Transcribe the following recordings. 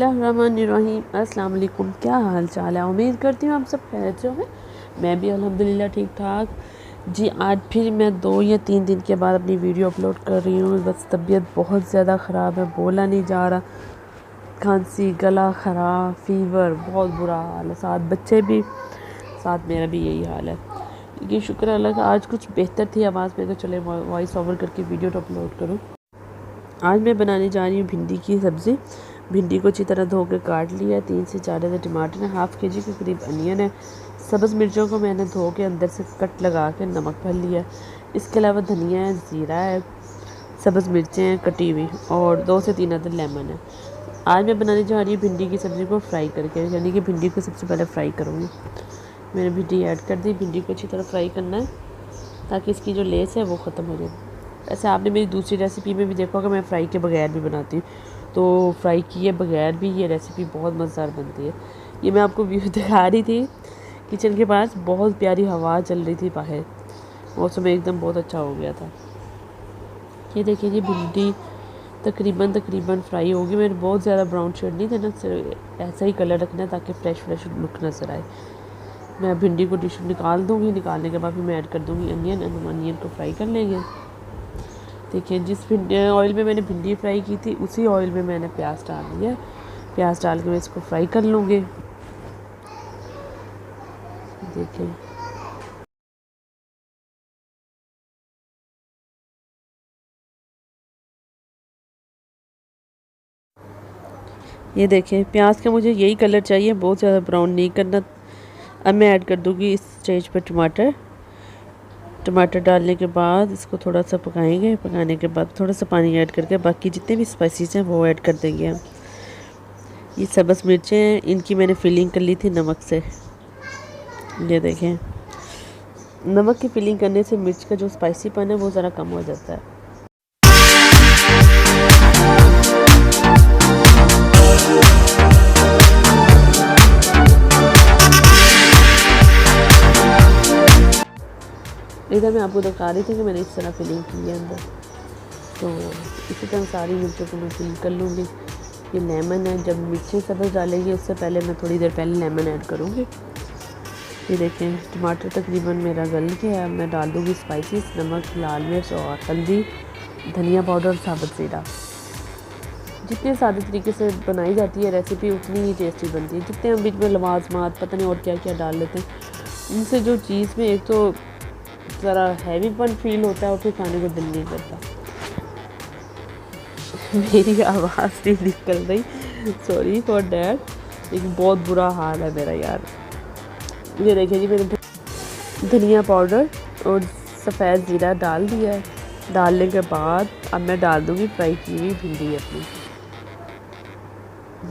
बिस्मिल्लाहिर्रहमानिर्रहीम। अस्सलाम वालेकुम। क्या हाल चाल है? उम्मीद करती हूँ आप सब खैरियत से होंगे। मैं भी अल्हम्दुलिल्लाह ठीक ठाक जी। आज फिर मैं 2 या 3 दिन के बाद अपनी वीडियो अपलोड कर रही हूँ। बस तबीयत बहुत ज़्यादा ख़राब है, बोला नहीं जा रहा, खांसी, गला ख़राब, फ़ीवर, बहुत बुरा हाल है। साथ बच्चे भी, साथ मेरा भी यही हाल है। लेकिन शुक्र अल्लाह का आज कुछ बेहतर थी आवाज़ में, तो चले वॉइस ओवर करके वीडियो तो अपलोड करूँ। आज मैं बनाने जा रही हूँ भिंडी की सब्ज़ी। भिंडी को अच्छी तरह धो के काट लिया है। 3 से 4 ऐसे टमाटर है, हाफ़ के जी के करीब अनियन है। सब्ज़ मिर्चों को मैंने धो के अंदर से कट लगा के नमक भर लिया। इसके अलावा धनिया है, ज़ीरा है, सब्ज़ मिर्चें हैं कटी हुई, और 2 से 3 अदद लेमन है। आज मैं बनाने जा रही हूँ भिंडी की सब्ज़ी को फ्राई करके, यानी कि भिंडी को सबसे पहले फ्राई करूँगी। मैंने भिंडी ऐड कर दी। भिंडी को अच्छी तरह फ्राई करना है ताकि इसकी जो लेस है वो ख़त्म हो जाए। ऐसे आपने मेरी दूसरी रेसिपी में भी देखा होगा, मैं फ़्राई के बगैर भी बनाती हूँ, तो फ्राई किए बगैर भी ये रेसिपी बहुत मज़ेदार बनती है। ये मैं आपको व्यू दिखा रही थी किचन के पास, बहुत प्यारी हवा चल रही थी बाहर, मौसम एकदम बहुत अच्छा हो गया था। ये देखिए जी, भिंडी तकरीबन फ्राई होगी। मैंने बहुत ज़्यादा ब्राउन शेड नहीं देना, सिर्फ ऐसा ही कलर रखना है ताकि फ्रेश लुक नज़र आए। मैं भिंडी को डिश निकाल दूँगी, निकालने के बाद फिर मैं ऐड कर दूँगी अनियन, अनियन को फ्राई कर लेंगे। देखिए, जिस ऑयल में मैंने भिंडी फ्राई की थी उसी ऑयल में मैंने प्याज डाल दिया। प्याज डाल के मैं इसको फ्राई कर लूँगी। देखिए, ये देखिए प्याज का मुझे यही कलर चाहिए, बहुत ज़्यादा ब्राउन नहीं करना। अब मैं ऐड कर दूँगी इस स्टेज पर टमाटर डालने के बाद इसको थोड़ा सा पकाएंगे। पकाने के बाद थोड़ा सा पानी ऐड करके बाकी जितने भी स्पाइसेस हैं वो ऐड कर देंगे हम। ये सब्ज़ मिर्चें हैं, इनकी मैंने फिलिंग कर ली थी नमक से। ये देखें, नमक की फिलिंग करने से मिर्च का जो स्पाइसीपन है वो ज़रा कम हो जाता है। इधर मैं आपको दिखा रही थी कि मैंने इस तरह फिलिंग की है अंदर, तो इसी तरह सारी मिर्चों को मैं फिल कर लूँगी। ये लेमन है, जब मिर्चें सब्ज़ डालेंगे उससे पहले मैं थोड़ी देर पहले लेमन ऐड करूँगी। ये देखें, टमाटर तकरीबन मेरा गल गया। मैं डाल दूँगी स्पाइसेस, नमक, लाल मिर्च और हल्दी, धनिया पाउडर, साबुत ज़ीरा। जितने सादे तरीके से बनाई जाती है रेसिपी उतनी ही टेस्टी बनती है। जितने हम बीच में लवाजमात पता नहीं और क्या क्या डाल लेते हैं, उनसे जो चीज़ में एक तो ज़रा हैवीपन फील होता है और फिर खाने को दिल नहीं करता। मेरी आवाज़ नहीं निकल रही, सॉरी फॉर डैट, लेकिन बहुत बुरा हाल है मेरा यार। ये देखिए जी, मैंने धनिया पाउडर और सफ़ेद ज़ीरा डाल दिया है। डालने के बाद अब मैं डाल दूँगी फ्राई की हुई भिंडी अपनी।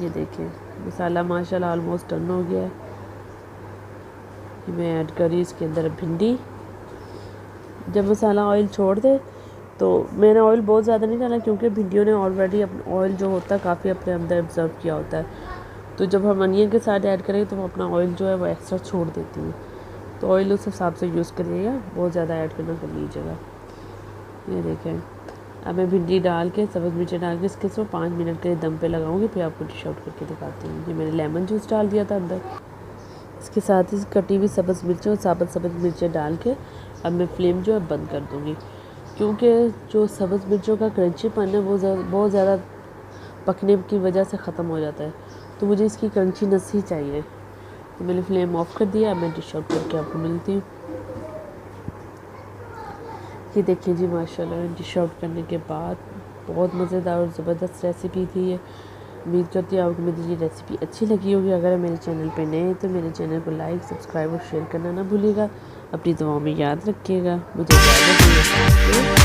ये देखिए, मसाला माशाल्लाह ऑलमोस्ट डन हो गया है। मैं ऐड करी इसके अंदर भिंडी। जब मसाला ऑयल छोड़ दे, तो मैंने ऑयल बहुत ज़्यादा नहीं डाला क्योंकि भिंडियों ने ऑलरेडी अपना ऑयल जो होता है काफ़ी अपने अंदर ऑब्जर्व किया होता है। तो जब हम अनियन के साथ ऐड करेंगे तो वो अपना ऑयल जो है वो एक्स्ट्रा छोड़ देती है, तो ऑयल उस हिसाब से यूज़ करिएगा, बहुत ज़्यादा ऐड करना कर लीजिएगा। ये देखें, अब मैं भिंडी डाल के सब्ज़ मिर्चें डाल के इसके सिर्फ 5 मिनट के लिए दम पे लगाऊंगी, फिर आपको डिश आउट करके दिखाती हूँ। ये मैंने लेमन जूस डाल दिया था अंदर, इसके साथ ही कटी हुई सब्ज़ मिर्चें और सब्ज़ मिर्चें डाल के अब मैं फ्लेम जो है बंद कर दूँगी, क्योंकि जो सब्ज़ मिर्चों का क्रंचीपन है वो बहुत ज़्यादा पकने की वजह से ख़त्म हो जाता है, तो मुझे इसकी क्रंचीनेस ही चाहिए। तो मैंने फ्लेम ऑफ कर दिया। अब मैं डिश आउट करके आपको मिलती हूँ। ये देखिए जी, माशाल्लाह डिश आउट करने के बाद बहुत मज़ेदार और ज़बरदस्त रेसिपी थी ये। उम्मीद करती हूँ आपको मेरी ये रेसिपी अच्छी लगी होगी। अगर मेरे चैनल पे नए हैं तो मेरे चैनल को लाइक, सब्सक्राइब और शेयर करना ना भूलिएगा। अपनी दुआओं में याद रखिएगा। मुझे इजाज़त दीजिए।